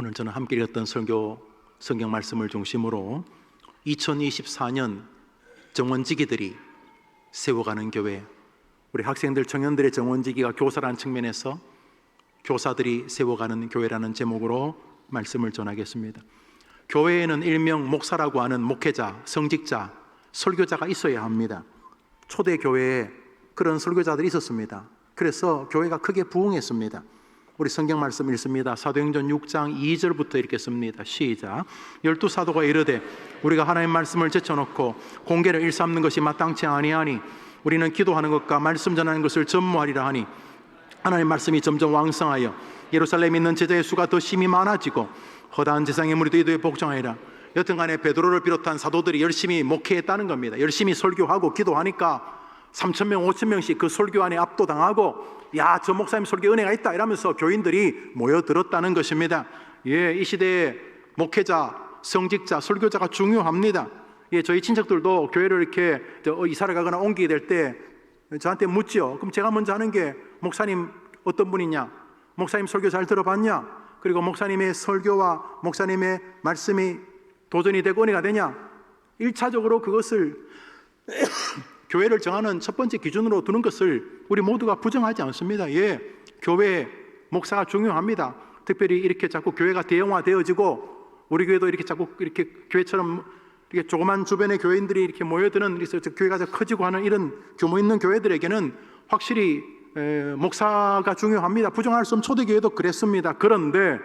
오늘 저는 함께 읽었던 성경 말씀을 중심으로 2024년 정원지기들이 세워가는 교회, 우리 학생들, 청년들의 정원지기가 교사라는 측면에서 교사들이 세워가는 교회라는 제목으로 말씀을 전하겠습니다. 교회에는 일명 목사라고 하는 목회자, 성직자, 설교자가 있어야 합니다. 초대 교회에 그런 설교자들이 있었습니다. 그래서 교회가 크게 부흥했습니다. 우리 성경 말씀 읽습니다. 사도행전 6장 2절부터 읽겠습니다. 시작. 12사도가 이르되 우리가 하나님 말씀을 제쳐놓고 공계를 일삼는 것이 마땅치 아니하니 우리는 기도하는 것과 말씀 전하는 것을 전무하리라 하니 하나님 말씀이 점점 왕성하여 예루살렘에 있는 제자의 수가 더 심히 많아지고 허다한 세상의 무리도 이도에 복종하리라. 여튼간에 베드로를 비롯한 사도들이 열심히 목회했다는 겁니다. 열심히 설교하고 기도하니까 3,000명, 5,000명씩 그 설교 안에 압도당하고 야, 저 목사님 설교 은혜가 있다 이러면서 교인들이 모여들었다는 것입니다. 예, 이 시대에 목회자, 성직자, 설교자가 중요합니다. 예, 저희 친척들도 교회를 이렇게 이사를 가거나 옮기게 될 때 저한테 묻죠. 그럼 제가 먼저 하는 게 목사님 어떤 분이냐? 목사님 설교 잘 들어봤냐? 그리고 목사님의 설교와 목사님의 말씀이 도전이 되고 은혜가 되냐? 1차적으로 그것을 교회를 정하는 첫 번째 기준으로 두는 것을 우리 모두가 부정하지 않습니다. 예, 교회 목사가 중요합니다. 특별히 이렇게 자꾸 교회가 대형화되어지고 우리 교회도 이렇게 자꾸 이렇게 교회처럼 이렇게 조그만 주변의 교인들이 이렇게 모여드는, 그래서 교회가 커지고 하는 이런 규모 있는 교회들에게는 확실히 목사가 중요합니다. 부정할 수 없는 초대교회도 그랬습니다. 그런데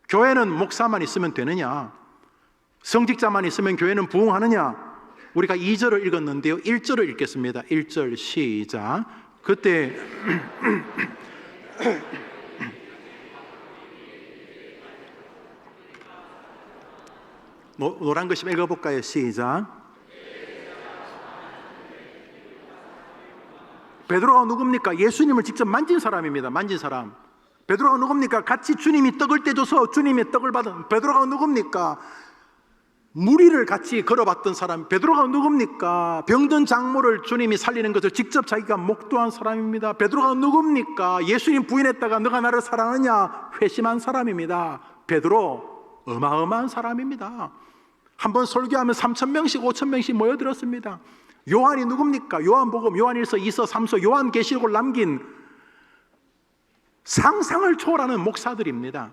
교회는 목사만 있으면 되느냐? 성직자만 있으면 교회는 부흥하느냐? 우리가 2절을 읽었는데요, 1절을 읽겠습니다. 1절 시작. 그때 노란 글씨 읽어볼까요? 시작. 베드로가 누굽니까? 예수님을 직접 만진 사람입니다. 만진 사람. 베드로가 누굽니까? 같이 주님이 떡을 떼줘서 주님의 떡을 받은 베드로가 누굽니까? 무리를 같이 걸어봤던 사람. 베드로가 누굽니까? 병든 장모를 주님이 살리는 것을 직접 자기가 목도한 사람입니다. 베드로가 누굽니까? 예수님 부인했다가 너가 나를 사랑하냐? 회심한 사람입니다. 베드로 어마어마한 사람입니다. 한번 설교하면 3,000명씩 5,000명씩 모여들었습니다. 요한이 누굽니까? 요한복음, 요한일서, 2서, 3서, 요한계시록을 남긴 상상을 초월하는 목사들입니다.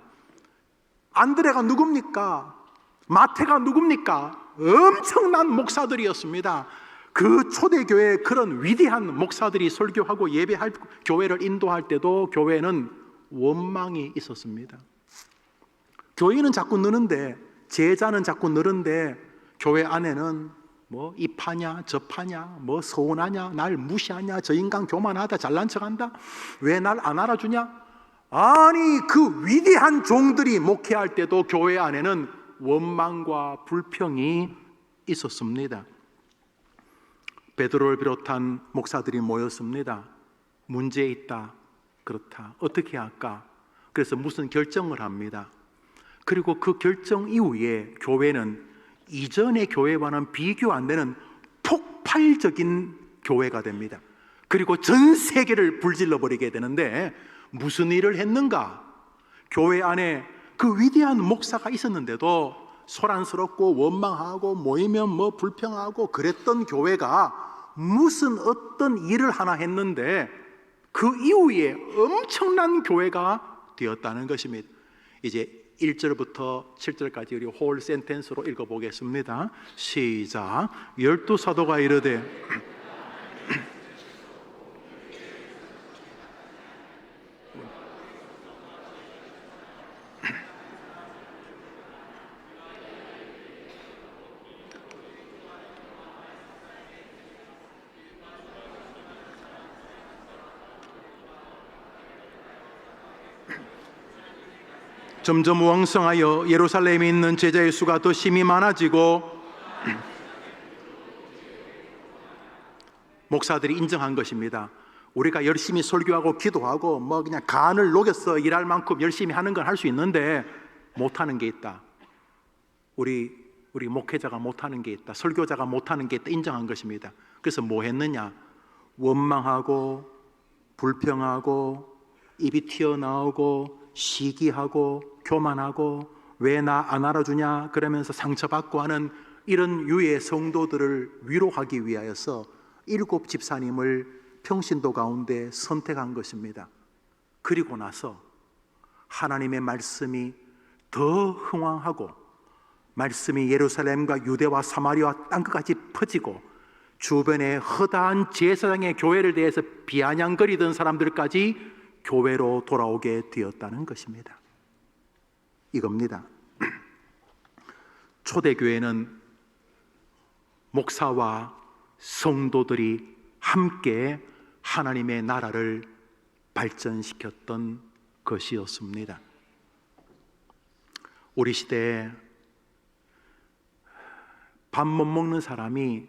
안드레가 누굽니까? 마태가 누굽니까? 엄청난 목사들이었습니다. 그 초대교회에 그런 위대한 목사들이 설교하고 예배할, 교회를 인도할 때도 교회는 원망이 있었습니다. 교인은 자꾸 느는데, 제자는 자꾸 늘은데 교회 안에는 뭐 이 파냐 저 파냐, 뭐 서운하냐, 날 무시하냐, 저 인간 교만하다, 잘난 척한다, 왜 날 안 알아주냐? 아니, 그 위대한 종들이 목회할 때도 교회 안에는 원망과 불평이 있었습니다. 베드로를 비롯한 목사들이 모였습니다. 문제 있다, 그렇다, 어떻게 할까? 그래서 무슨 결정을 합니다. 그리고 그 결정 이후에 교회는 이전의 교회와는 비교 안 되는 폭발적인 교회가 됩니다. 그리고 전 세계를 불질러 버리게 되는데 무슨 일을 했는가? 교회 안에 그 위대한 목사가 있었는데도 소란스럽고 원망하고 모이면 뭐 불평하고 그랬던 교회가 무슨 어떤 일을 하나 했는데 그 이후에 엄청난 교회가 되었다는 것입니다. 이제 1절부터 7절까지 우리 홀 센텐스로 읽어보겠습니다. 시작. 12사도가 이르되 점점 왕성하여 예루살렘에 있는 제자의 수가 더 심히 많아지고 목사들이 인정한 것입니다. 우리가 열심히 설교하고 기도하고 뭐 그냥 간을 녹여서 일할 만큼 열심히 하는 건 할 수 있는데 못하는 게 있다. 우리 목회자가 못하는 게 있다. 설교자가 못하는 게 있다. 인정한 것입니다. 그래서 뭐 했느냐? 원망하고 불평하고 입이 튀어나오고 시기하고 교만하고 왜 나 안 알아주냐 그러면서 상처받고 하는 이런 유의 성도들을 위로하기 위하여서 7 집사님을 평신도 가운데 선택한 것입니다. 그리고 나서 하나님의 말씀이 더 흥왕하고 말씀이 예루살렘과 유대와 사마리아 땅끝까지 퍼지고 주변의 허다한 제사장의 교회를 대해서 비아냥거리던 사람들까지 교회로 돌아오게 되었다는 것입니다. 이겁니다. 초대교회는 목사와 성도들이 함께 하나님의 나라를 발전시켰던 것이었습니다. 우리 시대에 밥 못 먹는 사람이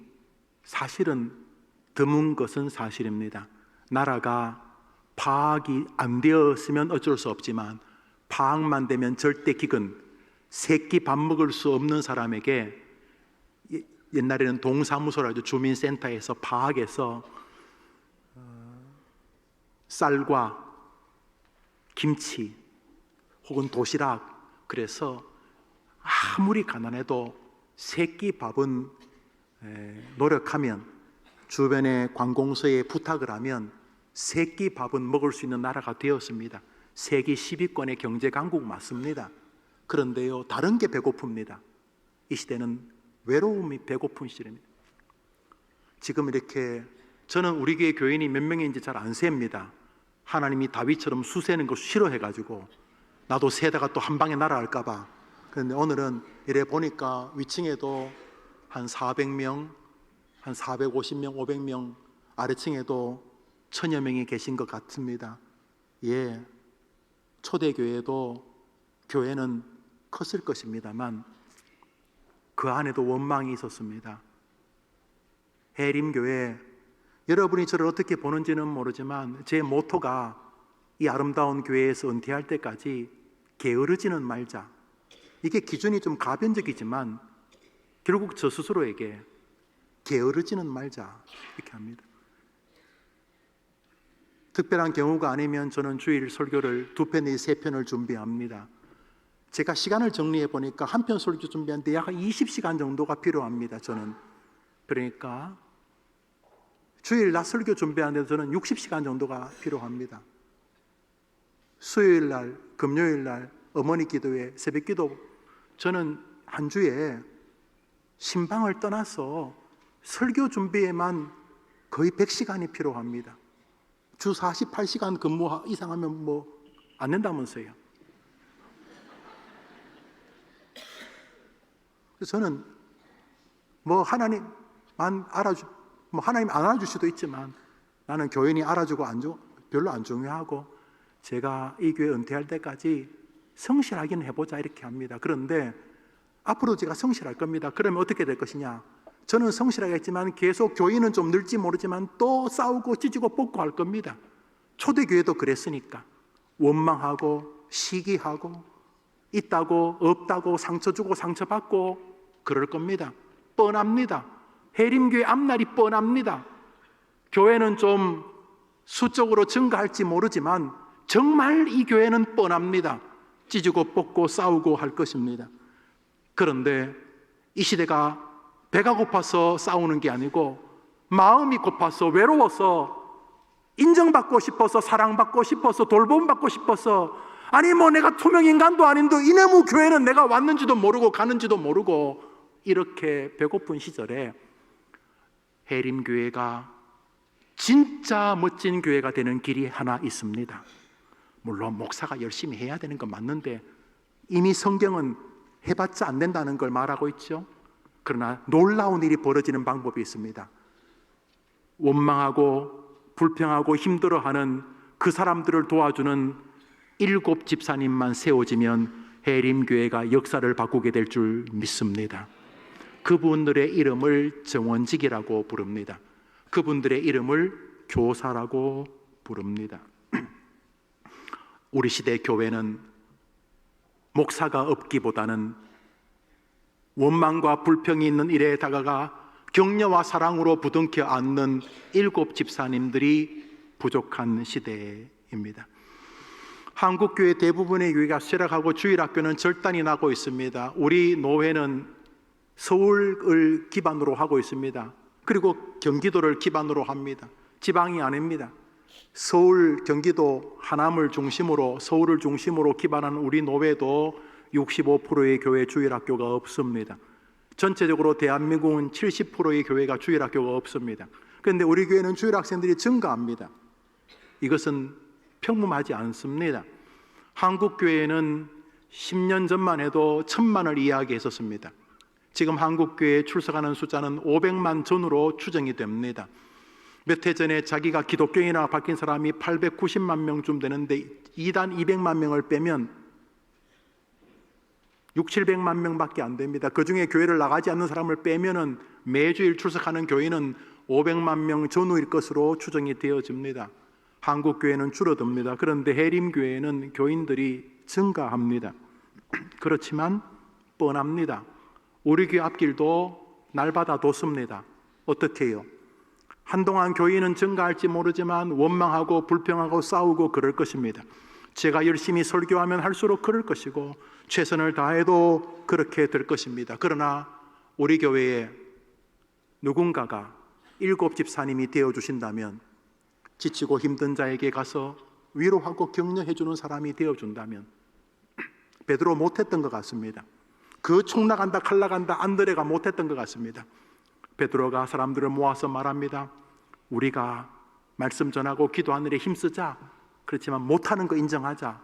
사실은 드문 것은 사실입니다. 나라가 파악이 안 되었으면 어쩔 수 없지만 파악만 되면 절대 기근, 세끼 밥 먹을 수 없는 사람에게 옛날에는 동사무소라도 주민센터에서 파악해서 쌀과 김치 혹은 도시락, 그래서 아무리 가난해도 세끼 밥은 노력하면, 주변의 관공서에 부탁을 하면 세끼 밥은 먹을 수 있는 나라가 되었습니다. 세계 10위권의 경제 강국 맞습니다. 그런데요, 다른 게 배고픕니다. 이 시대는 외로움이 배고픈 시대입니다. 지금 이렇게, 저는 우리 교회 교인이 몇 명인지 잘 안 셉니다. 하나님이 다윗처럼 수세는 거 싫어해가지고 나도 세다가 또 한 방에 날아갈까 봐. 그런데 오늘은 이래 보니까 위층에도 한 400명, 한 450명, 500명, 아래층에도 1000여 명이 계신 것 같습니다. 예, 초대교회도 교회는 컸을 것입니다만 그 안에도 원망이 있었습니다. 해림교회, 여러분이 저를 어떻게 보는지는 모르지만 제 모토가 이 아름다운 교회에서 은퇴할 때까지 게으르지는 말자, 이게 기준이 좀 가변적이지만 결국 저 스스로에게 게으르지는 말자 이렇게 합니다. 특별한 경우가 아니면 저는 주일 설교를 2편 내지 3편을 준비합니다. 제가 시간을 정리해 보니까 한 편 설교 준비하는데 약 20시간 정도가 필요합니다. 저는 그러니까 주일 낮 설교 준비하는데 저는 60시간 정도가 필요합니다. 수요일 날, 금요일 날 어머니 기도회, 새벽 기도, 저는 한 주에 신방을 떠나서 설교 준비에만 거의 100시간이 필요합니다. 주 48시간 근무 이상하면 뭐 안 된다면서요. 그래서 저는 뭐 하나님 안 알아줄 수도 있지만 나는 교인이 알아주고 별로 안 중요하고 제가 이 교회 은퇴할 때까지 성실하긴 해보자 이렇게 합니다. 그런데 앞으로 제가 성실할 겁니다. 그러면 어떻게 될 것이냐? 저는 성실하겠지만 계속 교인은 좀 늘지 모르지만 또 싸우고 찢고 뽑고 할 겁니다. 초대교회도 그랬으니까 원망하고 시기하고 있다고 없다고 상처 주고 상처받고 그럴 겁니다. 뻔합니다. 해림교회 앞날이 뻔합니다. 교회는 좀 수적으로 증가할지 모르지만 정말 이 교회는 뻔합니다. 찢고 뽑고 싸우고 할 것입니다. 그런데 이 시대가 배가 고파서 싸우는 게 아니고 마음이 고파서 외로워서 인정받고 싶어서 사랑받고 싶어서 돌봄받고 싶어서, 아니 뭐 내가 투명인간도 아닌데 이놈의 교회는 내가 왔는지도 모르고 가는지도 모르고 이렇게 배고픈 시절에 해림교회가 진짜 멋진 교회가 되는 길이 하나 있습니다. 물론 목사가 열심히 해야 되는 건 맞는데 이미 성경은 해봤자 안 된다는 걸 말하고 있죠. 그러나 놀라운 일이 벌어지는 방법이 있습니다. 원망하고 불평하고 힘들어하는 그 사람들을 도와주는 7 집사님만 세워지면 해림교회가 역사를 바꾸게 될 줄 믿습니다. 그분들의 이름을 정원직이라고 부릅니다. 그분들의 이름을 교사라고 부릅니다. 우리 시대 교회는 목사가 없기보다는 원망과 불평이 있는 일에 다가가 격려와 사랑으로 부둥켜 안는 7 집사님들이 부족한 시대입니다. 한국교회 대부분의 교회가 쇠락하고 주일학교는 절단이 나고 있습니다. 우리 노회는 서울을 기반으로 하고 있습니다. 그리고 경기도를 기반으로 합니다. 지방이 아닙니다. 서울, 경기도, 하남을 중심으로, 서울을 중심으로 기반한 우리 노회도 65%의 교회 주일학교가 없습니다. 전체적으로 대한민국은 70%의 교회가 주일학교가 없습니다. 그런데 우리 교회는 주일학생들이 증가합니다. 이것은 평범하지 않습니다. 한국교회는 10년 전만 해도 1000만을 이야기했었습니다. 지금 한국교회에 출석하는 숫자는 500만 전후로 추정이 됩니다. 몇 해 전에 자기가 기독교인이라 바뀐 사람이 890만 명쯤 되는데 이단 200만 명을 빼면 700만 명밖에 안 됩니다. 그 중에 교회를 나가지 않는 사람을 빼면은 매주일 출석하는 교인은 500만 명 전후일 것으로 추정이 되어집니다. 한국교회는 줄어듭니다. 그런데 해림교회는 교인들이 증가합니다. 그렇지만 뻔합니다. 우리 교회 앞길도 날마다 돋습니다. 어떻게 해요? 한동안 교인은 증가할지 모르지만 원망하고 불평하고 싸우고 그럴 것입니다. 제가 열심히 설교하면 할수록 그럴 것이고 최선을 다해도 그렇게 될 것입니다. 그러나 우리 교회에 누군가가 7 집사님이 되어주신다면, 지치고 힘든 자에게 가서 위로하고 격려해 주는 사람이 되어준다면, 베드로 못했던 것 같습니다. 그 총 나간다 칼 나간다 안드레가 못했던 것 같습니다. 베드로가 사람들을 모아서 말합니다. 우리가 말씀 전하고 기도하는 일에 힘쓰자. 그렇지만 못하는 거 인정하자.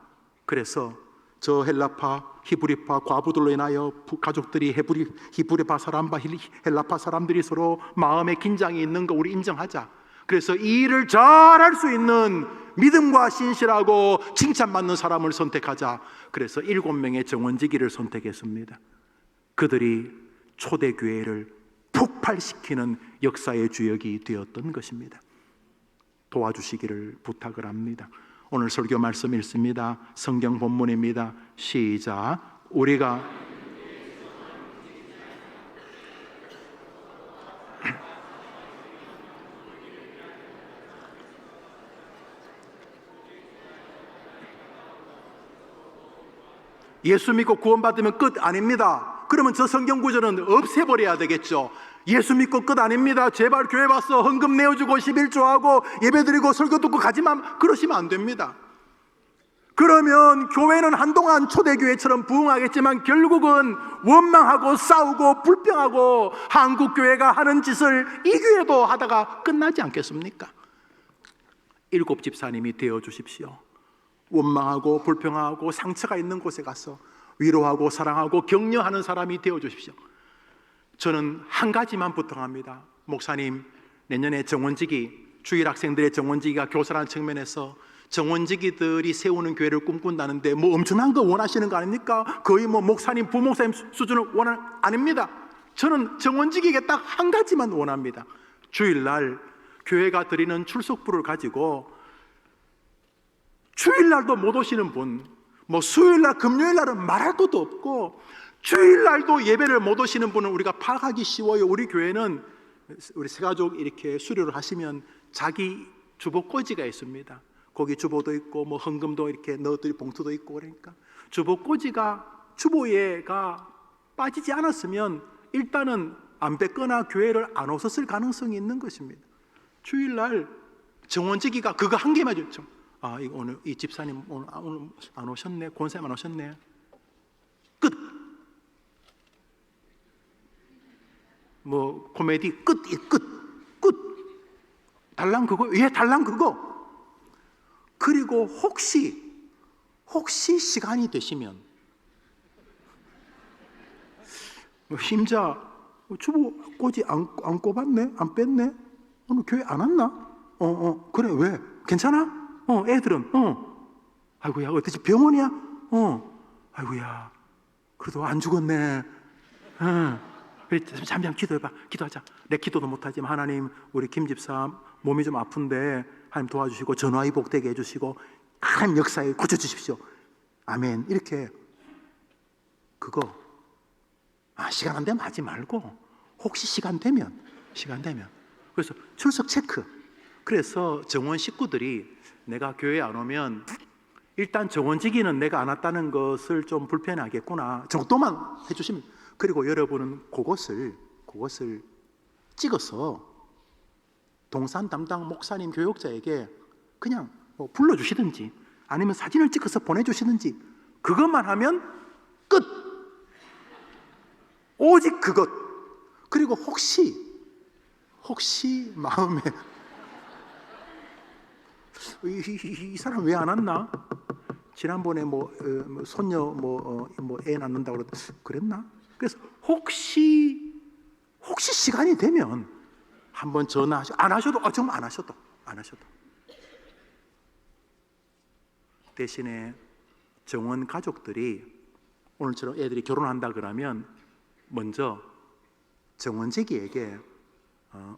그래서 저 헬라파, 히브리파 과부들로 인하여 가족들이 히브리파 사람과 헬라파 사람들이 서로 마음에 긴장이 있는 거 우리 인정하자. 그래서 이 일을 잘할 수 있는 믿음과 신실하고 칭찬받는 사람을 선택하자. 그래서 7명의 정원지기를 선택했습니다. 그들이 초대교회를 폭발시키는 역사의 주역이 되었던 것입니다. 도와주시기를 부탁을 합니다. 오늘 설교 말씀 읽습니다. 성경 본문입니다. 시작. 우리가 예수 믿고 구원받으면 끝 아닙니다. 그러면 저 성경 구절은 없애버려야 되겠죠. 예수 믿고 끝 아닙니다. 제발 교회 와서 헌금 내어주고 11조하고 예배드리고 설교 듣고 가지만 그러시면 안 됩니다. 그러면 교회는 한동안 초대교회처럼 부흥하겠지만 결국은 원망하고 싸우고 불평하고 한국교회가 하는 짓을 이 교회도 하다가 끝나지 않겠습니까? 7 집사님이 되어주십시오. 원망하고 불평하고 상처가 있는 곳에 가서 위로하고 사랑하고 격려하는 사람이 되어주십시오. 저는 한 가지만 부탁합니다. 목사님, 내년에 정원지기, 주일학생들의 정원지기가 교사라는 측면에서 정원지기들이 세우는 교회를 꿈꾼다는데 뭐 엄청난 거 원하시는 거 아닙니까? 거의 뭐 목사님, 부목사님 수준을 아닙니다. 저는 정원지기에게 딱 한 가지만 원합니다. 주일날 교회가 드리는 출석부를 가지고 주일날도 못 오시는 분, 뭐 수요일날, 금요일날은 말할 것도 없고 주일날도 예배를 못 오시는 분은 우리가 파악하기 쉬워요. 우리 교회는 우리 새가족 이렇게 수료를 하시면 자기 주보꽂이가 있습니다. 거기 주보도 있고 뭐 헌금도 이렇게 넣어드릴 봉투도 있고, 그러니까 주보예가 빠지지 않았으면 일단은 안 뺐거나 교회를 안 오셨을 가능성이 있는 것입니다. 주일날 정원지기가 그거 한 개만 줬죠. 아, 이거 오늘 이 집사님 오늘 안 오셨네, 권사님 안 오셨네. 끝. 뭐 코미디 끝. 달랑 그거, 예, 달랑 그거. 그리고 혹시 시간이 되시면 힘자 주보 꼬지 안 꼽았네, 안 뺐네. 오늘 교회 안 왔나? 그래, 왜? 괜찮아? 애들은 아이고야, 어떻게 병원이야? 아이고야, 그래도 안 죽었네. 잠깐 기도해봐. 기도하자. 내 기도도 못하지만 하나님, 우리 김 집사 몸이 좀 아픈데 하나님 도와주시고 전화위복 되게 해주시고 하나님 역사에 고쳐주십시오. 아멘. 이렇게 그거 시간 안 되면 하지 말고 혹시 시간 되면 그래서 출석 체크. 그래서 정원 식구들이 내가 교회 안 오면 일단 정원지기는 내가 안 왔다는 것을 좀 불편하겠구나 정도만 해주시면, 그리고 여러분은 그것을 찍어서 동산 담당 목사님 교역자에게 그냥 뭐 불러주시든지 아니면 사진을 찍어서 보내주시든지 그것만 하면 끝. 오직 그것. 그리고 혹시 마음에 이 사람 왜 안 왔나? 지난번에 손녀 애 낳는다고 그랬나? 그래서 혹시 시간이 되면 한번 전화하셔. 안 하셔도 정말 안 하셔도 대신에 정원 가족들이 오늘처럼 애들이 결혼한다 그러면 먼저 정원지기에게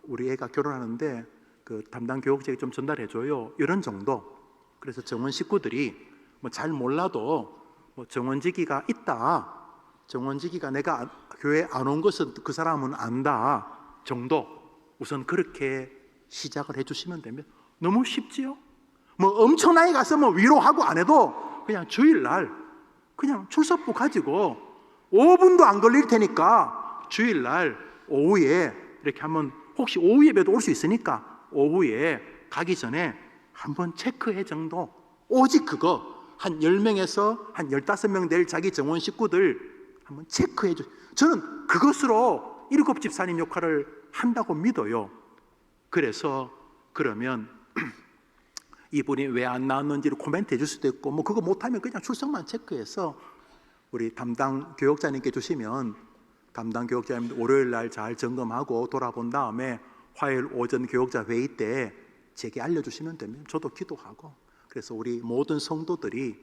우리 애가 결혼하는데 그 담당 교육자에게 좀 전달해줘요, 이런 정도. 그래서 정원 식구들이 뭐 잘 몰라도 뭐 정원지기가 있다, 정원지기가 내가 교회 안 온 것은 그 사람은 안다 정도, 우선 그렇게 시작을 해주시면 됩니다. 너무 쉽지요? 뭐 엄청나게 가서 뭐 위로하고 안 해도 그냥 주일날 그냥 출석부 가지고 5분도 안 걸릴 테니까 주일날 오후에 이렇게 한번, 혹시 오후 예배도 올 수 있으니까 오후에 가기 전에 한번 체크해 정도. 오직 그거 한 10명에서 한 15명 될 자기 정원 식구들 한번 체크해 줘. 저는 그것으로 7 집사님 역할을 한다고 믿어요. 그래서 그러면 이분이 왜 안 나왔는지를 코멘트 해줄 수도 있고, 뭐 그거 못하면 그냥 출석만 체크해서 우리 담당 교역자님께 주시면 담당 교역자님 월요일 날 잘 점검하고 돌아본 다음에 화요일 오전 교역자 회의 때 제게 알려주시면 됩니다. 저도 기도하고. 그래서 우리 모든 성도들이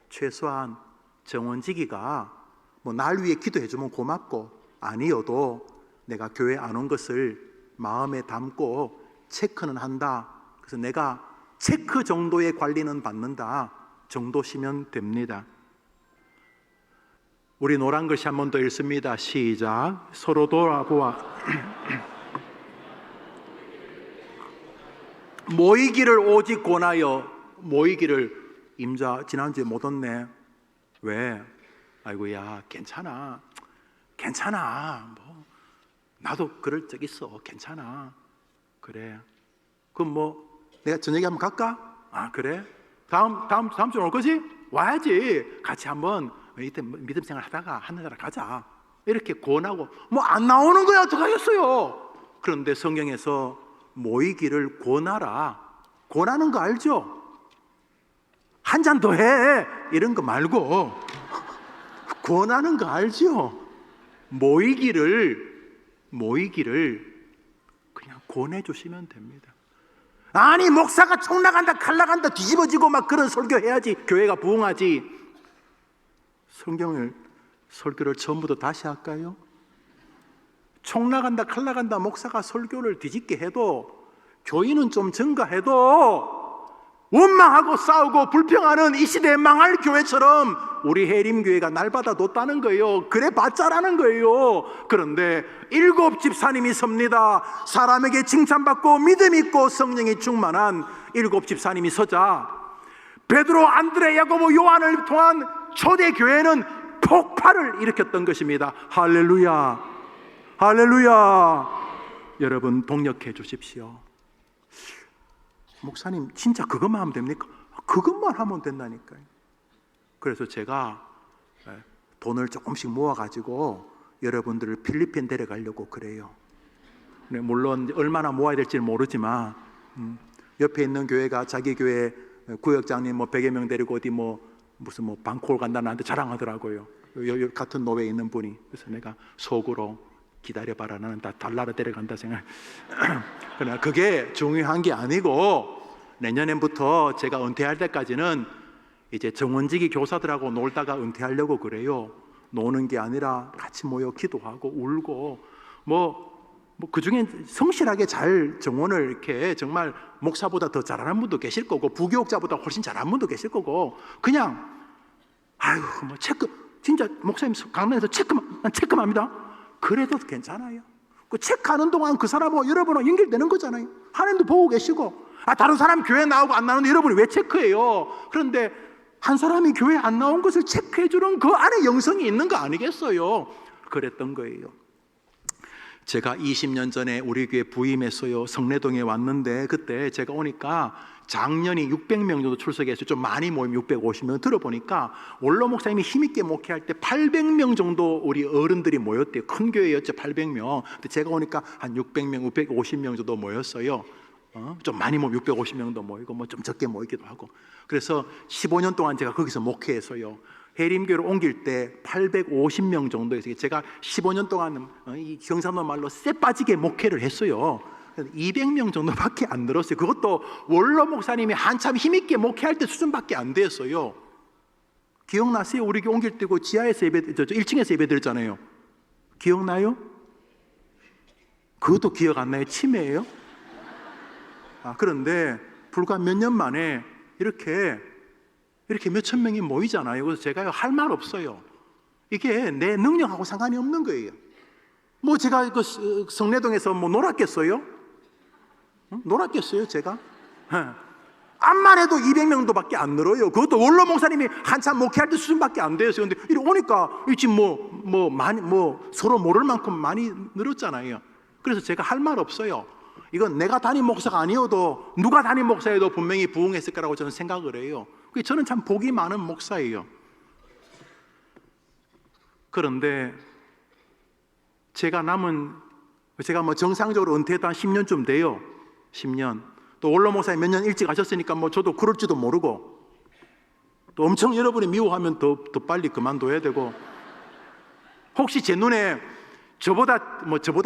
최소한 정원지기가 뭐 날 위해 기도해주면 고맙고, 아니어도 내가 교회 안 온 것을 마음에 담고 체크는 한다. 그래서 내가 체크 정도의 관리는 받는다 정도시면 됩니다. 우리 노란 글씨 한 번 더 읽습니다. 시작. 서로 돌아보아 모이기를 오직 권하여. 모이기를 임자 지난주에 못 왔네. 왜? 아이고야, 괜찮아 뭐 나도 그럴 적 있어. 괜찮아. 그래. 그럼 뭐 내가 저녁에 한번 갈까? 아 그래? 다음 주에 올 거지? 와야지. 같이 한번 이때 믿음 생활 하다가 하늘나라 가자. 이렇게 권하고 뭐 안 나오는 거야 어떡하겠어요? 그런데 성경에서 모이기를 권하라. 권하는 거 알죠? 한 잔 더 해. 이런 거 말고 권하는 거 알죠? 모이기를 그냥 권해주시면 됩니다. 아니 목사가 총 나간다 칼 나간다 뒤집어지고 막 그런 설교해야지 교회가 부흥하지. 설교를 처음부터 다시 할까요? 총 나간다 칼 나간다 목사가 설교를 뒤집게 해도, 교인은 좀 증가해도 원망하고 싸우고 불평하는 이 시대에 망할 교회처럼 우리 해림교회가 날받아 뒀다는 거예요. 그래 봤자라는 거예요. 그런데 7 집사님이 섭니다. 사람에게 칭찬받고 믿음 있고 성령이 충만한 7 집사님이 서자 베드로, 안드레, 야고보, 요한을 통한 초대교회는 폭발을 일으켰던 것입니다. 할렐루야, 할렐루야. 여러분 동력해 주십시오. 목사님 진짜 그것만 하면 됩니까? 그것만 하면 된다니까요. 그래서 제가 돈을 조금씩 모아가지고 여러분들을 필리핀 데려가려고 그래요. 물론 얼마나 모아야 될지는 모르지만 옆에 있는 교회가 자기 교회 구역장님 100여 명 데리고 어디 무슨 방콕을 간다 나한테 자랑하더라고요. 여기 같은 노회에 있는 분이. 그래서 내가 속으로 기다려봐라, 나는 다 달나라 데려간다 생각. 그러나 그게 중요한 게 아니고, 내년부터 제가 은퇴할 때까지는 이제 정원지기 교사들하고 놀다가 은퇴하려고 그래요. 노는 게 아니라 같이 모여 기도하고 울고 그 중에 성실하게 잘 정원을 이렇게 정말 목사보다 더 잘하는 분도 계실 거고 부교육자보다 훨씬 잘하는 분도 계실 거고, 그냥 체크, 진짜 목사님 강단에서 체크합니다. 그래도 괜찮아요. 그 체크하는 동안 그 사람하고 여러분하고 연결되는 거잖아요. 하나님도 보고 계시고. 다른 사람 교회 나오고 안 나오는데 여러분이 왜 체크해요? 그런데 한 사람이 교회 안 나온 것을 체크해 주는 그 안에 영성이 있는 거 아니겠어요? 그랬던 거예요. 제가 20년 전에 우리 교회 부임했어요. 성내동에 왔는데 그때 제가 오니까 작년이 600명 정도 출석했어요. 좀 많이 모이면 650명. 들어보니까 원로 목사님이 힘있게 목회할 때 800명 정도 우리 어른들이 모였대요. 큰 교회였죠. 800명. 근데 제가 오니까 한 600명, 650명 정도 모였어요. 좀 많이 모이면 650명도 모이고 뭐 좀 적게 모이기도 하고. 그래서 15년 동안 제가 거기서 목회해서요. 해림교회로 옮길 때 850명 정도에서 제가 15년 동안 이 경상도 말로 쎄 빠지게 목회를 했어요. 200명 정도밖에 안 늘었어요. 그것도 원로 목사님이 한참 힘있게 목회할 때 수준밖에 안 됐어요. 기억나세요? 우리 교회 옮길 때고 지하에서 예배, 1층에서 예배 드렸잖아요. 기억나요? 그것도 기억 안 나요? 치매예요? 그런데 불과 몇 년 만에 이렇게 몇천 명이 모이잖아요. 그래서 제가 할 말 없어요. 이게 내 능력하고 상관이 없는 거예요. 뭐 제가 그 성내동에서 뭐 놀았겠어요? 놀았겠어요, 제가? 암만 해도 200명도 밖에 안 늘어요. 그것도 원로 목사님이 한참 목회할 때 수준밖에 안 되었어요. 근데 이리 오니까 지금 많이 서로 모를 만큼 많이 늘었잖아요. 그래서 제가 할 말 없어요. 이건 내가 담임 목사가 아니어도 누가 담임 목사여도 분명히 부응했을 거라고 저는 생각을 해요. 저는 참 복이 많은 목사예요. 그런데 제가 뭐 정상적으로 은퇴했다 한 10년쯤 돼요. 10년. 또 원로 목사님 몇 년 일찍 하셨으니까 뭐 저도 그럴지도 모르고, 또 엄청 여러분이 미워하면 더 빨리 그만둬야 되고, 혹시 제 눈에 저보다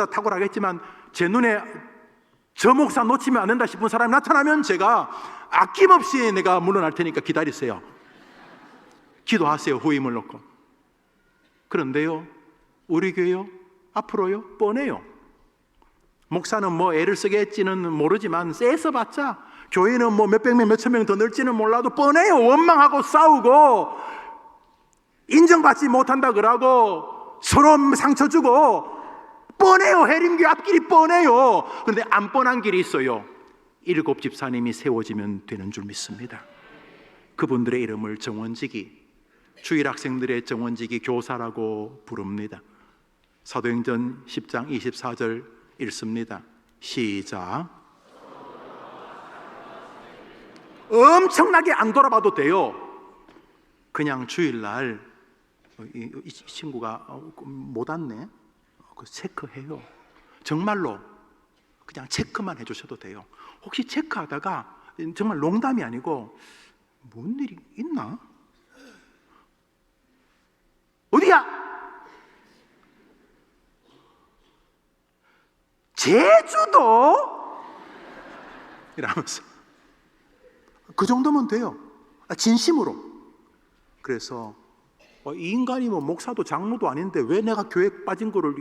탁월하겠지만 제 눈에 저 목사 놓치면 안 된다 싶은 사람이 나타나면 제가 아낌없이 내가 물러날 테니까 기다리세요. 기도하세요. 후임을 놓고. 그런데요, 우리 교회요, 앞으로요, 뻔해요. 목사는 뭐 애를 쓰겠지는 모르지만 쎄서봤자 교회는 뭐 몇백 명, 몇천 명 더 늘지는 몰라도 뻔해요. 원망하고 싸우고 인정받지 못한다 그러고 서로 상처 주고 뻔해요. 해림교회 앞길이 뻔해요. 그런데 안 뻔한 길이 있어요. 7 집사님이 세워지면 되는 줄 믿습니다. 그분들의 이름을 정원지기, 주일 학생들의 정원지기 교사라고 부릅니다. 사도행전 10장 24절 읽습니다. 시작. 엄청나게 안 돌아봐도 돼요. 그냥 주일날 이 친구가 못 왔네, 체크해요. 정말로 그냥 체크만 해주셔도 돼요. 혹시 체크하다가 정말 농담이 아니고 뭔 일이 있나? 어디야? 제주도? 이러면서 그 정도면 돼요. 진심으로. 그래서 이 인간이 뭐 목사도 장로도 아닌데 왜 내가 교회 빠진 거를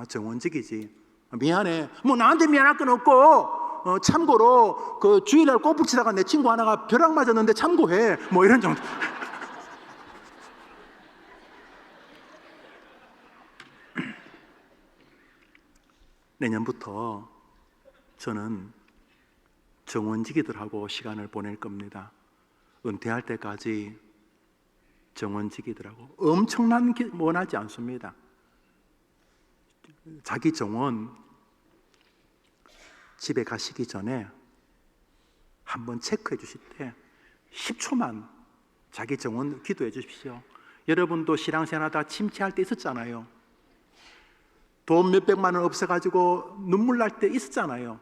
정원직이지. 미안해. 뭐 나한테 미안할 건 없고, 참고로 그 주일날 골프 치다가 내 친구 하나가 벼락 맞았는데 참고해. 뭐 이런 정도. 내년부터 저는 정원직이들하고 시간을 보낼 겁니다. 은퇴할 때까지 정원직이들하고. 엄청난 게 원하지 않습니다. 자기 정원 집에 가시기 전에 한번 체크해 주실 때 10초만 자기 정원 기도해 주십시오. 여러분도 신앙생활하다 침체할 때 있었잖아요. 돈 몇백만 원 없어가지고 눈물 날 때 있었잖아요.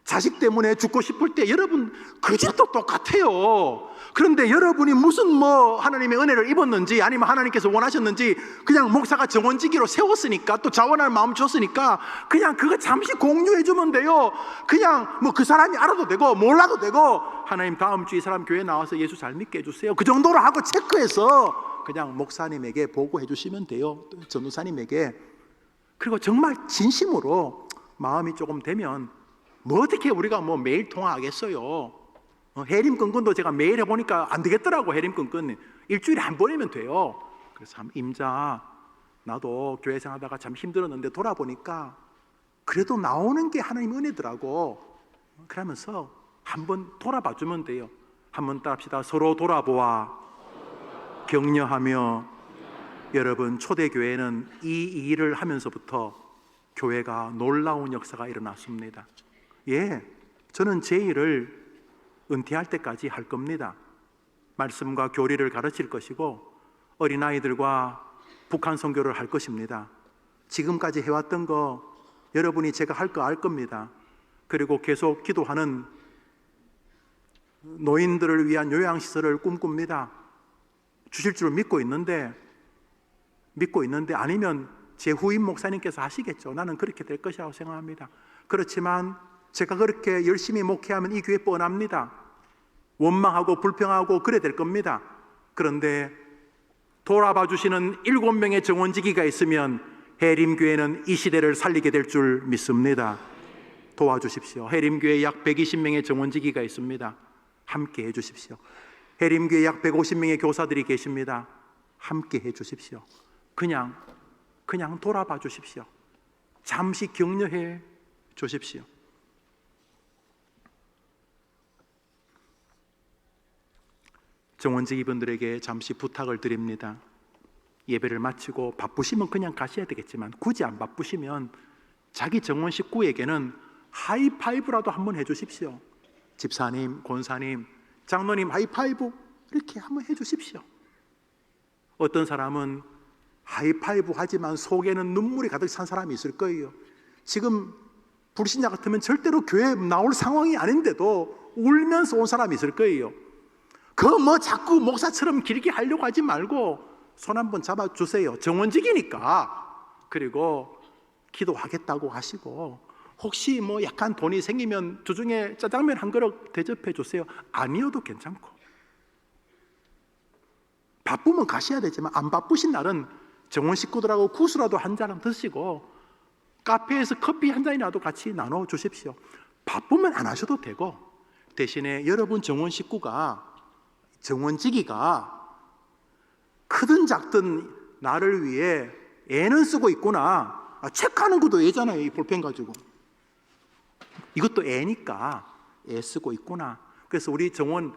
자식 때문에 죽고 싶을 때 여러분 그 집도 똑같아요. 그런데 여러분이 무슨 뭐 하나님의 은혜를 입었는지 아니면 하나님께서 원하셨는지 그냥 목사가 정원지기로 세웠으니까, 또 자원할 마음 줬으니까 그냥 그거 잠시 공유해 주면 돼요. 그냥 뭐 그 사람이 알아도 되고 몰라도 되고, 하나님 다음 주 이 사람 교회 나와서 예수 잘 믿게 해주세요, 그 정도로 하고 체크해서 그냥 목사님에게 보고해 주시면 돼요. 전도사님에게. 그리고 정말 진심으로 마음이 조금 되면 뭐 어떻게 우리가 뭐 매일 통화하겠어요. 해림끈끈도 제가 매일 해보니까 안 되겠더라고. 해림끈끈 일주일에 한 번이면 돼요. 그래서 참 임자, 나도 교회 생활하다가 참 힘들었는데 돌아보니까 그래도 나오는 게 하나님 은혜더라고. 그러면서 한번 돌아봐 주면 돼요. 한번 따라합시다. 서로 돌아보아 격려하며. 여러분, 초대교회는 이 일을 하면서부터 교회가 놀라운 역사가 일어났습니다. 예, 저는 제 일을 은퇴할 때까지 할 겁니다. 말씀과 교리를 가르칠 것이고 어린아이들과 북한 선교를 할 것입니다. 지금까지 해왔던 거 여러분이 제가 할 거 알 겁니다. 그리고 계속 기도하는 노인들을 위한 요양시설을 꿈꿉니다. 주실 줄 믿고 있는데 아니면 제 후임 목사님께서 하시겠죠. 나는 그렇게 될 것이라고 생각합니다. 그렇지만 제가 그렇게 열심히 목회하면 이 교회 뻔합니다. 원망하고 불평하고 그래 될 겁니다. 그런데 돌아봐 주시는 7명의 정원지기가 있으면 해림교회는 이 시대를 살리게 될 줄 믿습니다. 도와주십시오. 해림교회 약 120명의 정원지기가 있습니다. 함께 해주십시오. 해림교회 약 150명의 교사들이 계십니다. 함께 해주십시오. 그냥 돌아봐 주십시오. 잠시 격려해 주십시오. 정원지기분들에게 잠시 부탁을 드립니다. 예배를 마치고 바쁘시면 그냥 가셔야 되겠지만 굳이 안 바쁘시면 자기 정원 식구에게는 하이파이브라도 한번 해주십시오. 집사님, 권사님, 장로님 하이파이브 이렇게 한번 해주십시오. 어떤 사람은 하이파이브 하지만 속에는 눈물이 가득 찬 사람이 있을 거예요. 지금 불신자 같으면 절대로 교회에 나올 상황이 아닌데도 울면서 온 사람이 있을 거예요. 자꾸 목사처럼 길게 하려고 하지 말고 손 한번 잡아주세요. 정원직이니까. 그리고 기도하겠다고 하시고 혹시 약간 돈이 생기면 주중에 짜장면 한 그릇 대접해 주세요. 아니어도 괜찮고. 바쁘면 가셔야 되지만 안 바쁘신 날은 정원 식구들하고 구수라도 한 잔 드시고 카페에서 커피 한 잔이라도 같이 나눠 주십시오. 바쁘면 안 하셔도 되고 대신에 여러분 정원지기가 크든 작든 나를 위해 애는 쓰고 있구나. 체크하는 것도 애잖아요. 이 볼펜 가지고. 이것도 애니까 애 쓰고 있구나. 그래서 우리 정원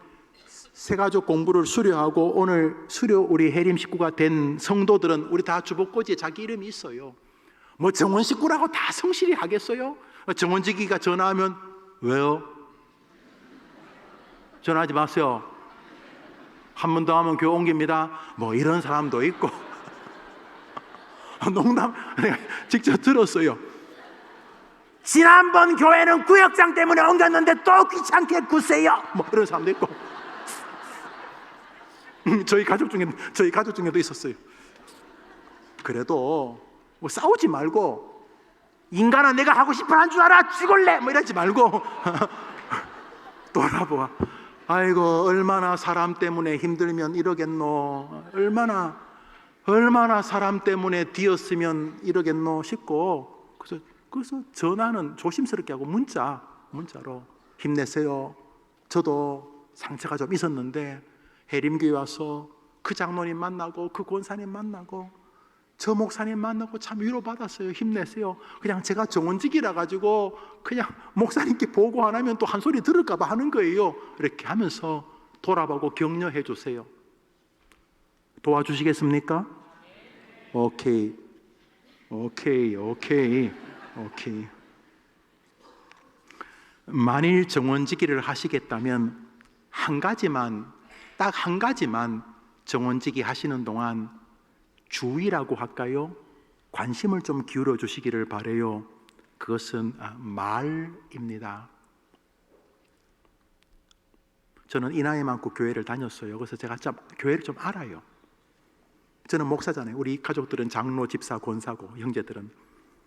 새가족 공부를 수료하고 오늘 수료 우리 해림 식구가 된 성도들은 우리 다 주복고지에 자기 이름이 있어요. 정원 식구라고 다 성실히 하겠어요? 정원지기가 전화하면 왜요? 전화하지 마세요. 한 번 더 하면 교회 옮깁니다. 이런 사람도 있고. 농담, 내가 직접 들었어요. 지난번 교회는 구역장 때문에 옮겼는데 또 귀찮게 구세요. 이런 사람도 있고. 저희 가족 중에도 있었어요. 그래도 싸우지 말고 인간아 내가 하고 싶어 한 줄 알아 죽을래 이러지 말고 돌아보아. 아이고 얼마나 사람 때문에 힘들면 이러겠노. 얼마나 사람 때문에 뒤었으면 이러겠노 싶고 그래서 전화는 조심스럽게 하고 문자로 힘내세요. 저도 상처가 좀 있었는데 해림교회 와서 그 장로님 만나고 그 권사님 만나고 저 목사님 만나고 참 위로받았어요. 힘내세요. 그냥 제가 정원직이라 가지고 그냥 목사님께 보고 안 하면 또 한 소리 들을까 봐 하는 거예요. 이렇게 하면서 돌아보고 격려해 주세요. 도와주시겠습니까? 오케이. 만일 정원지기를 하시겠다면 딱 한 가지만 정원지기 하시는 동안 주의라고 할까요? 관심을 좀 기울여 주시기를 바라요. 그것은 말입니다. 저는 이 나이 많고 교회를 다녔어요. 그래서 제가 교회를 좀 알아요. 저는 목사잖아요. 우리 가족들은 장로, 집사, 권사고 형제들은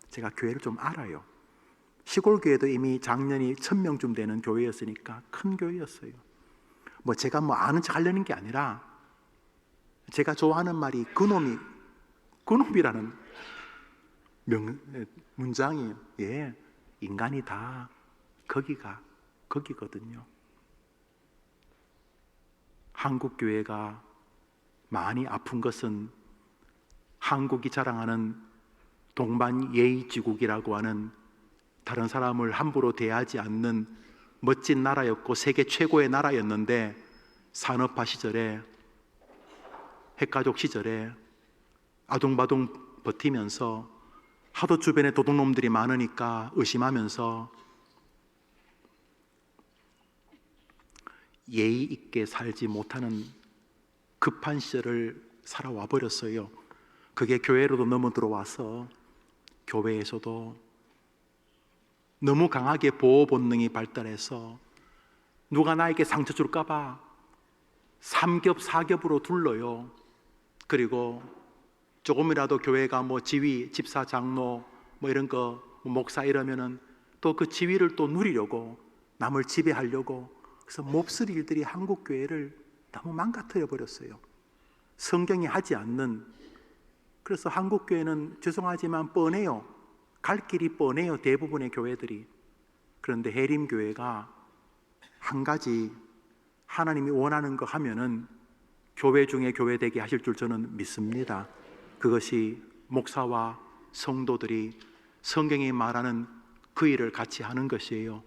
제가 교회를 좀 알아요. 시골 교회도 이미 작년이 1000명쯤 되는 교회였으니까 큰 교회였어요. 제가 아는 척 하려는 게 아니라 제가 좋아하는 말이 그놈이라는 문장이에요. 예, 인간이 다 거기거든요. 한국 교회가 많이 아픈 것은 한국이 자랑하는 동반 예의지국이라고 하는 다른 사람을 함부로 대하지 않는 멋진 나라였고 세계 최고의 나라였는데 산업화 시절에 핵가족 시절에 아둥바둥 버티면서 하도 주변에 도둑놈들이 많으니까 의심하면서 예의 있게 살지 못하는 급한 시절을 살아와 버렸어요. 그게 교회로도 넘어 들어와서 교회에서도 너무 강하게 보호 본능이 발달해서 누가 나에게 상처 줄까 봐 삼겹 사겹으로 둘러요. 그리고 조금이라도 교회가 뭐 지위, 집사, 장로 뭐 이런 거 목사 이러면은 또 그 지위를 또 누리려고 남을 지배하려고, 그래서 몹쓸 일들이 한국 교회를 너무 망가뜨려 버렸어요. 성경이 하지 않는. 그래서 한국 교회는 죄송하지만 뻔해요. 갈 길이 뻔해요, 대부분의 교회들이. 그런데 해림교회가 한 가지 하나님이 원하는 거 하면은 교회 중에 교회 되게 하실 줄 저는 믿습니다. 그것이 목사와 성도들이 성경이 말하는 그 일을 같이 하는 것이에요.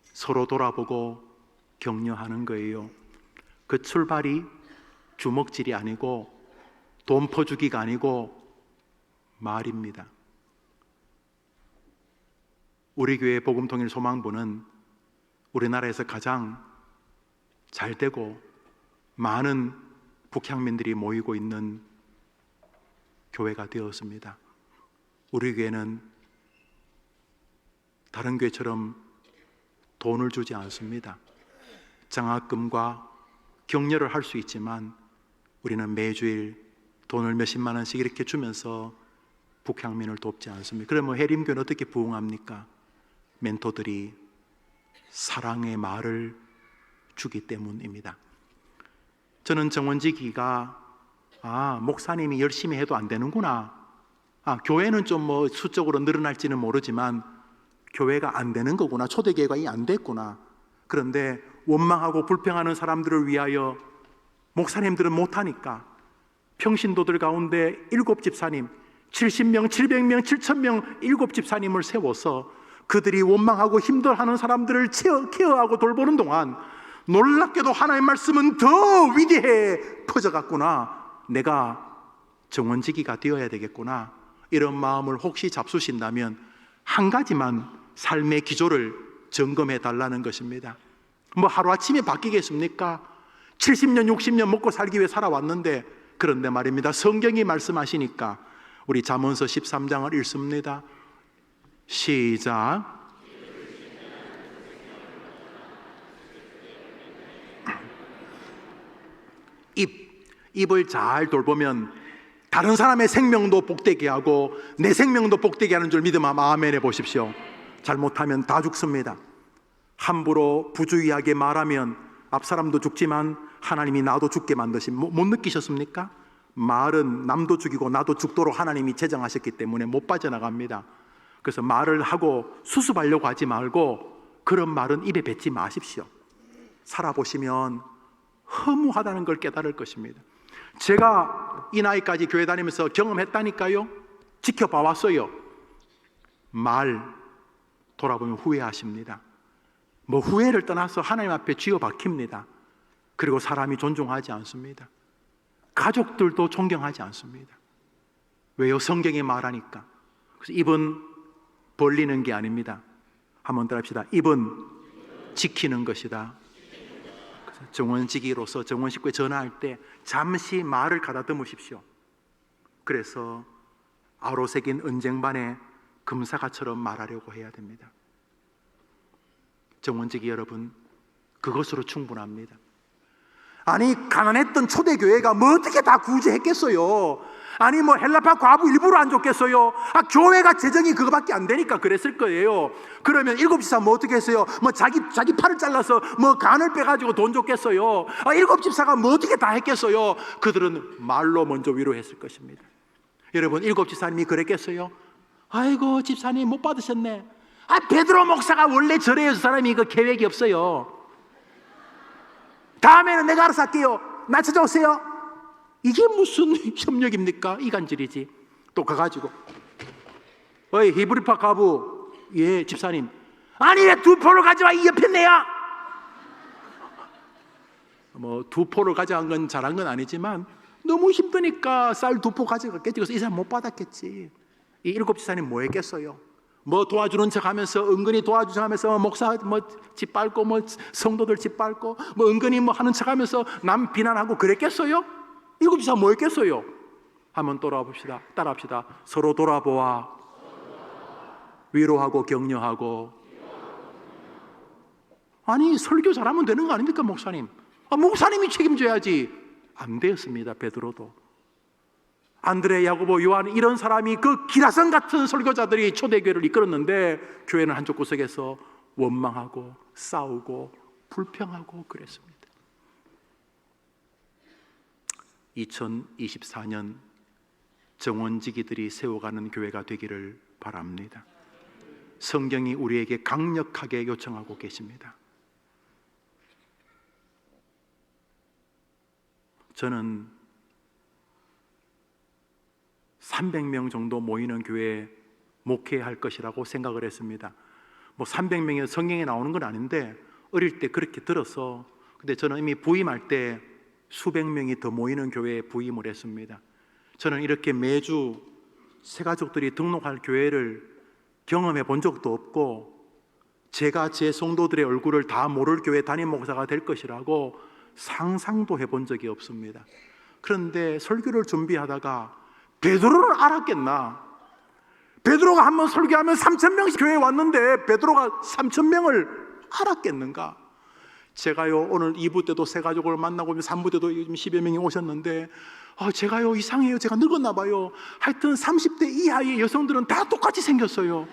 서로 돌아보고 격려하는 거예요. 그 출발이 주먹질이 아니고 돈 퍼주기가 아니고 말입니다. 우리 교회 복음통일 소망부는 우리나라에서 가장 잘 되고 많은 북향민들이 모이고 있는 교회가 되었습니다. 우리 교회는 다른 교회처럼 돈을 주지 않습니다. 장학금과 격려를 할 수 있지만 우리는 매주일 돈을 몇십만 원씩 이렇게 주면서 북향민을 돕지 않습니다. 그러면 해림교회는 어떻게 부흥합니까? 멘토들이 사랑의 말을 주기 때문입니다. 저는 정원지기가 목사님이 열심히 해도 안 되는구나. 교회는 좀 뭐 수적으로 늘어날지는 모르지만 교회가 안 되는 거구나. 초대교회가 안 됐구나. 그런데 원망하고 불평하는 사람들을 위하여 목사님들은 못하니까 평신도들 가운데 7집사님 70명, 700명, 7000명 7집사님을 세워서 그들이 원망하고 힘들어하는 사람들을 케어하고 돌보는 동안 놀랍게도 하나님의 말씀은 더 위대해 퍼져갔구나. 내가 정원지기가 되어야 되겠구나. 이런 마음을 혹시 잡수신다면 한 가지만 삶의 기조를 점검해 달라는 것입니다. 뭐 하루아침에 바뀌겠습니까? 70년, 60년 먹고 살기 위해 살아왔는데, 그런데 말입니다. 성경이 말씀하시니까 우리 잠언서 13장을 읽습니다. 시작. 입을 잘 돌보면 다른 사람의 생명도 복되게 하고 내 생명도 복되게 하는 줄 믿으면 아멘 해보십시오. 잘못하면 다 죽습니다. 함부로 부주의하게 말하면 앞사람도 죽지만 하나님이 나도 죽게 만드신, 못 느끼셨습니까? 말은 남도 죽이고 나도 죽도록 하나님이 제정하셨기 때문에 못 빠져나갑니다. 그래서 말을 하고 수습하려고 하지 말고 그런 말은 입에 뱉지 마십시오. 살아보시면 허무하다는 걸 깨달을 것입니다. 제가 이 나이까지 교회 다니면서 경험했다니까요. 지켜봐 왔어요. 말 돌아보면 후회하십니다. 뭐 후회를 떠나서 하나님 앞에 쥐어 박힙니다. 그리고 사람이 존중하지 않습니다. 가족들도 존경하지 않습니다. 왜요? 성경이 말하니까. 그래서 입은 벌리는 게 아닙니다. 한번 더 합시다. 입은 지키는 것이다. 정원지기로서 정원 식구에 전화할 때 잠시 말을 가다듬으십시오. 그래서 아로새긴 은쟁반에 금사가처럼 말하려고 해야 됩니다. 정원지기 여러분, 그것으로 충분합니다. 아니 가난했던 초대교회가 뭐 어떻게 다 구제했겠어요? 아니 뭐 헬라파 과부 일부러 안 줬겠어요? 교회가 재정이 그거밖에 안 되니까 그랬을 거예요. 그러면 7집사 뭐 어떻게 했어요? 뭐 자기 팔을 잘라서 뭐 간을 빼가지고 돈 줬겠어요? 7집사가 뭐 어떻게 다 했겠어요? 그들은 말로 먼저 위로했을 것입니다. 여러분 7집사님이 그랬겠어요? 아이고 집사님 못 받으셨네. 베드로 목사가 원래 저래요. 저 사람이 그 계획이 없어요. 다음에는 내가 알아서 할게요. 나 찾아오세요. 이게 무슨 협력입니까? 이간질이지. 또 가가지고 어이 히브리파 가부, 예 집사님, 아니 왜 2포를 가져와 이 옆에 내야. 뭐 2포를 가져간 건 잘한 건 아니지만 너무 힘드니까 쌀 2포 가져갔겠지. 그래서 이 사람 못 받았겠지. 이 7 집사님 뭐 했겠어요? 뭐 도와주는 척 하면서, 은근히 도와주는 척 하면서, 목사 뭐 짓밟고, 뭐 성도들 짓밟고, 뭐 은근히 뭐 하는 척 하면서 남 비난하고 그랬겠어요? 7 집사 뭐 했겠어요? 한번 돌아봅시다. 따라합시다. 서로 돌아보아 위로하고 격려하고. 아니, 설교 잘하면 되는 거 아닙니까, 목사님? 목사님이 책임져야지. 안 되었습니다, 베드로도. 안드레, 야고보, 요한, 이런 사람이 그 기라성 같은 설교자들이 초대교회를 이끌었는데 교회는 한쪽 구석에서 원망하고 싸우고 불평하고 그랬습니다. 2024년 정원지기들이 세워가는 교회가 되기를 바랍니다. 성경이 우리에게 강력하게 요청하고 계십니다. 저는 300명 정도 모이는 교회에 목회할 것이라고 생각을 했습니다. 뭐 300명이 성경에 나오는 건 아닌데 어릴 때 그렇게 들어서, 근데 저는 이미 부임할 때 수백 명이 더 모이는 교회에 부임을 했습니다. 저는 이렇게 매주 새가족들이 등록할 교회를 경험해 본 적도 없고, 제가 제 성도들의 얼굴을 다 모를 교회 담임 목사가 될 것이라고 상상도 해본 적이 없습니다. 그런데 설교를 준비하다가 베드로를 알았겠나? 베드로가 한번 설교하면 3,000명씩 교회에 왔는데 베드로가 3,000명을 알았겠는가? 제가요, 오늘 2부 때도 새 가족을 만나고 3부 때도 10여 명이 오셨는데 제가요, 이상해요. 제가 늙었나 봐요. 하여튼 30대 이하의 여성들은 다 똑같이 생겼어요.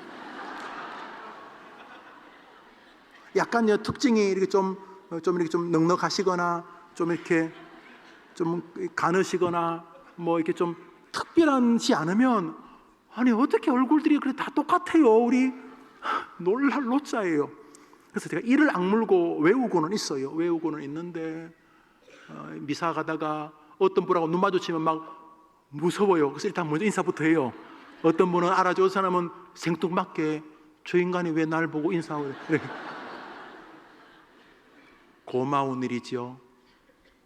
약간 특징이 이렇게 좀 이렇게 좀 넉넉하시거나 좀 이렇게 좀 가느시거나 뭐 이렇게 좀 특별하지 않으면, 아니 어떻게 얼굴들이 그래 다 똑같아요. 우리 놀랄 노자예요. 그래서 제가 이를 악물고 외우고는 있어요. 외우고는 있는데 미사 가다가 어떤 분하고 눈 마주치면 막 무서워요. 그래서 일단 먼저 인사부터 해요. 어떤 분은 알아주는 사람은 생뚱맞게 저 인간이 왜 날 보고 인사하고 그래. 고마운 일이죠.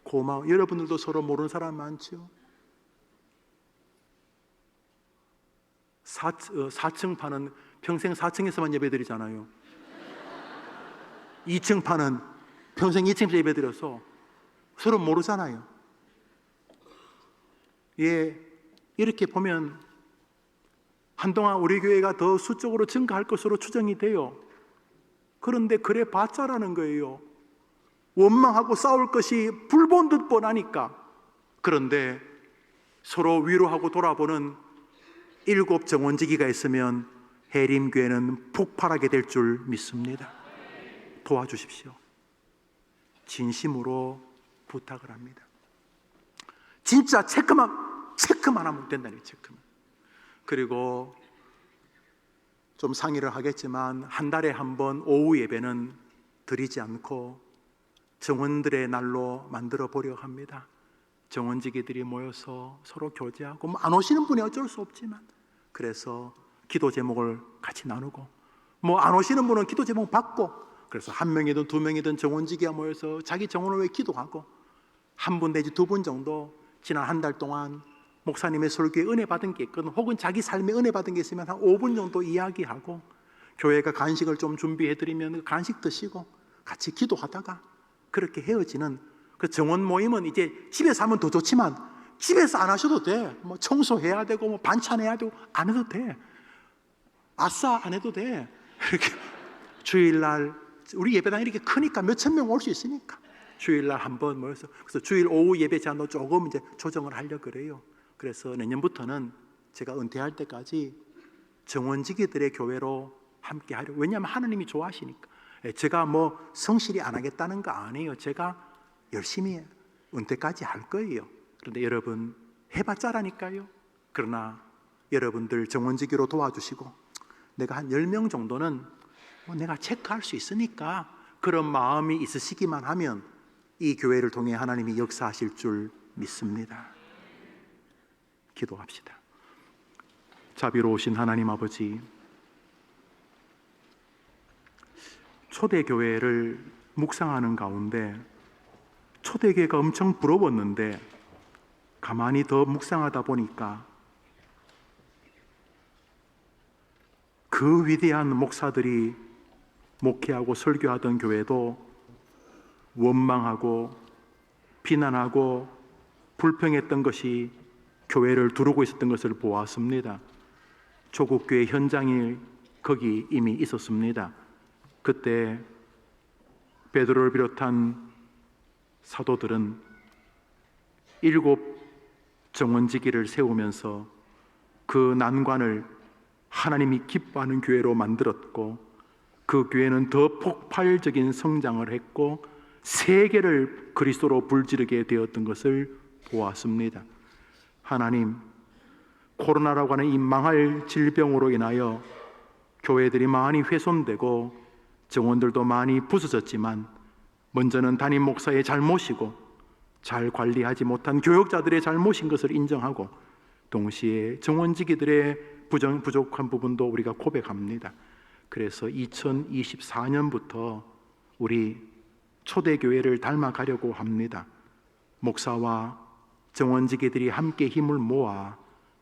고마워. 여러분들도 서로 모르는 사람 많죠. 4층 파는 평생 4층에서만 예배드리잖아요. 2층 파는 평생 2층에서 예배드려서 서로 모르잖아요. 예, 이렇게 보면 한동안 우리 교회가 더 수적으로 증가할 것으로 추정이 돼요. 그런데 그래 봤자라는 거예요. 원망하고 싸울 것이 불본 듯 뻔하니까. 그런데 서로 위로하고 돌아보는 7 정원지기가 있으면 해림교회는 폭발하게 될 줄 믿습니다. 도와주십시오. 진심으로 부탁을 합니다. 진짜 체크만 하면 된다니, 체크만. 그리고 좀 상의를 하겠지만 한 달에 한 번 오후 예배는 드리지 않고 정원들의 날로 만들어 보려고 합니다. 정원지기들이 모여서 서로 교제하고, 뭐 안 오시는 분이 어쩔 수 없지만, 그래서 기도 제목을 같이 나누고, 뭐 안 오시는 분은 기도 제목 받고, 그래서 1명이든 2명이든 정원지기가 모여서 자기 정원을 위해 기도하고, 1분 내지 2분 정도 지난 한 달 동안 목사님의 설교에 은혜 받은 게 있거든, 혹은 자기 삶에 은혜 받은 게 있으면 한 5분 정도 이야기하고, 교회가 간식을 좀 준비해드리면 간식 드시고 같이 기도하다가 그렇게 헤어지는 그 정원 모임은, 이제 집에서 하면 더 좋지만 집에서 안 하셔도 돼. 뭐 청소해야 되고 뭐 반찬해야 되고 안 해도 돼. 아싸 안 해도 돼. 이렇게 주일날 우리 예배당이 이렇게 크니까 몇천 명 올 수 있으니까 주일날 한번 모여서, 그래서 주일 오후 예배 제한도 조금 이제 조정을 하려 그래요. 그래서 내년부터는 제가 은퇴할 때까지 정원지기들의 교회로 함께 하려. 왜냐하면 하나님이 좋아하시니까. 제가 뭐 성실히 안 하겠다는 거 아니에요. 제가 열심히 은퇴까지 할 거예요. 그런데 여러분 해봤자라니까요. 그러나 여러분들 정원지기로 도와주시고, 내가 한 10명 정도는 내가 체크할 수 있으니까 그런 마음이 있으시기만 하면 이 교회를 통해 하나님이 역사하실 줄 믿습니다. 기도합시다. 자비로우신 하나님 아버지, 초대교회를 묵상하는 가운데 초대교회가 엄청 부러웠는데 가만히 더 묵상하다 보니까 그 위대한 목사들이 목회하고 설교하던 교회도 원망하고 비난하고 불평했던 것이 교회를 두르고 있었던 것을 보았습니다. 조국교회 현장이 거기 이미 있었습니다. 그때 베드로를 비롯한 사도들은 7 정원지기를 세우면서 그 난관을 하나님이 기뻐하는 교회로 만들었고, 그 교회는 더 폭발적인 성장을 했고 세계를 그리스도로 불지르게 되었던 것을 보았습니다. 하나님, 코로나라고 하는 이 망할 질병으로 인하여 교회들이 많이 훼손되고 정원들도 많이 부서졌지만, 먼저는 담임 목사의 잘못이고 잘 관리하지 못한 교역자들의 잘못인 것을 인정하고, 동시에 정원지기들의 부족한 부분도 우리가 고백합니다. 그래서 2024년부터 우리 초대교회를 닮아가려고 합니다. 목사와 정원지기들이 함께 힘을 모아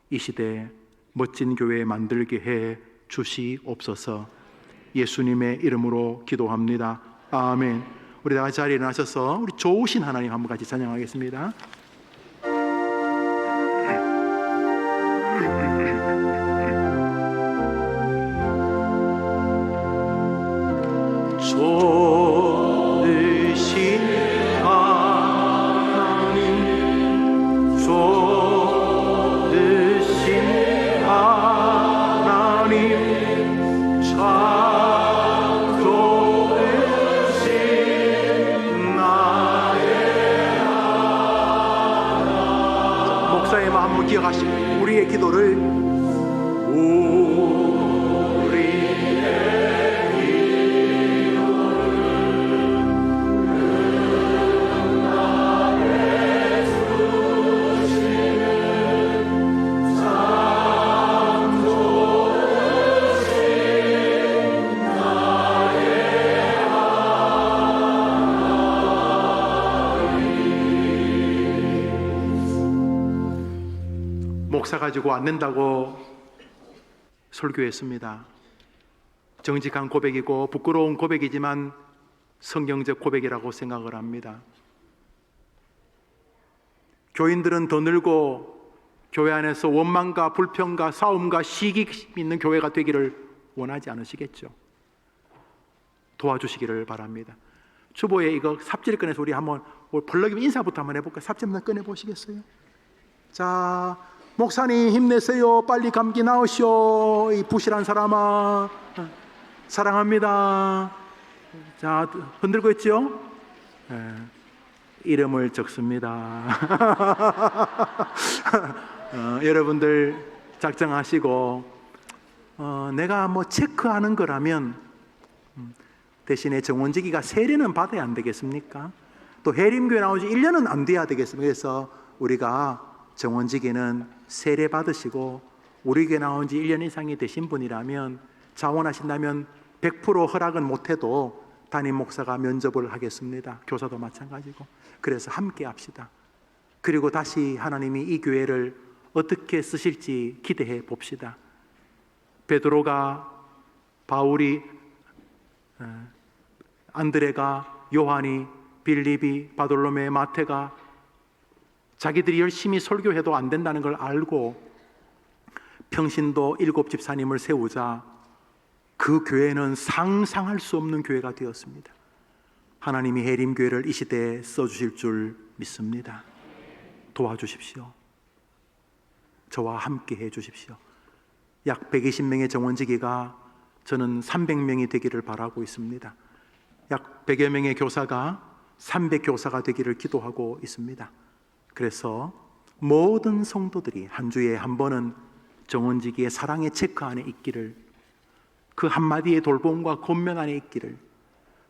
이 시대 멋진 교회 만들게 해 주시옵소서. 예수님의 이름으로 기도합니다. 아멘. 우리 다 자리에 일어나셔서 우리 좋으신 하나님 한번 같이 찬양하겠습니다. 좋으신 하나님, 좋으신 하나님, 참 좋으신 나의 하나님. 목사의 마음을 기억하시고 우리의 기도를 목사 가지고 안 된다고 설교했습니다. 정직한 고백이고 부끄러운 고백이지만 성경적 고백이라고 생각을 합니다. 교인들은 더 늘고 교회 안에서 원망과 불평과 싸움과 시기 있는 교회가 되기를 원하지 않으시겠죠. 도와주시기를 바랍니다. 주보에 이거 삽질 꺼내서 우리 한번 벌럭이면 인사부터 한번 해볼까요? 삽질 한번 꺼내보시겠어요? 자, 목사님 힘내세요. 빨리 감기 나으시오. 이 부실한 사람아, 사랑합니다. 자, 흔들고 있죠? 이름을 적습니다. 여러분들 작정하시고, 내가 뭐 체크하는 거라면 대신에 정원지기가 세례는 받아야 안 되겠습니까? 또 해림교회 나온 지 1년은 안 돼야 되겠습니까? 그래서 우리가 정원지기는 세례 받으시고 우리 교회 나온 지 1년 이상이 되신 분이라면, 자원하신다면 100% 허락은 못해도 담임 목사가 면접을 하겠습니다. 교사도 마찬가지고. 그래서 함께 합시다. 그리고 다시 하나님이 이 교회를 어떻게 쓰실지 기대해 봅시다. 베드로가, 바울이, 안드레가, 요한이, 빌립이, 바돌로메, 마태가 자기들이 열심히 설교해도 안 된다는 걸 알고 평신도 7 집사님을 세우자 그 교회는 상상할 수 없는 교회가 되었습니다. 하나님이 해림교회를 이 시대에 써주실 줄 믿습니다. 도와주십시오. 저와 함께 해주십시오. 약 120명의 정원지기가 저는 300명이 되기를 바라고 있습니다. 약 100여 명의 교사가 300교사가 되기를 기도하고 있습니다. 그래서 모든 성도들이 한 주에 한 번은 정원지기의 사랑의 체크 안에 있기를, 그 한마디의 돌봄과 권면 안에 있기를,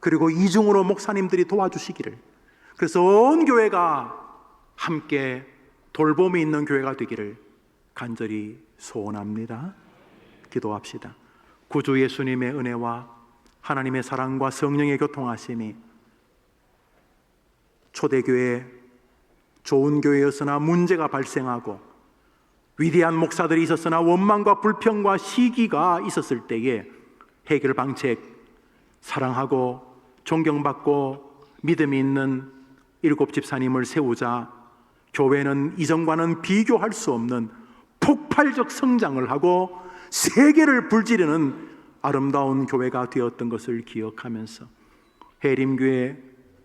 그리고 이중으로 목사님들이 도와주시기를, 그래서 온 교회가 함께 돌봄이 있는 교회가 되기를 간절히 소원합니다. 기도합시다. 구주 예수님의 은혜와 하나님의 사랑과 성령의 교통하심이 초대교회 좋은 교회였으나 문제가 발생하고 위대한 목사들이 있었으나 원망과 불평과 시기가 있었을 때에 해결 방책, 사랑하고 존경받고 믿음이 있는 7 집사님을 세우자 교회는 이전과는 비교할 수 없는 폭발적 성장을 하고 세계를 불지르는 아름다운 교회가 되었던 것을 기억하면서 해림교회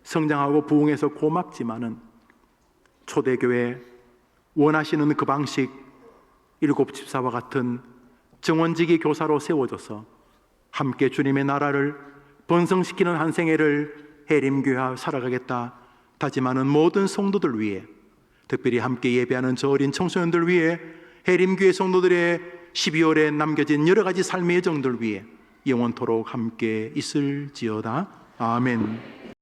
성장하고 부흥해서 고맙지만은 초대교회 원하시는 그 방식 7 집사와 같은 정원지기 교사로 세워져서 함께 주님의 나라를 번성시키는 한 생애를 해림교회와 살아가겠다 다짐하는 모든 성도들 위해, 특별히 함께 예배하는 저 어린 청소년들 위해, 해림교회 성도들의 12월에 남겨진 여러 가지 삶의 여정들 위해 영원토록 함께 있을지어다. 아멘.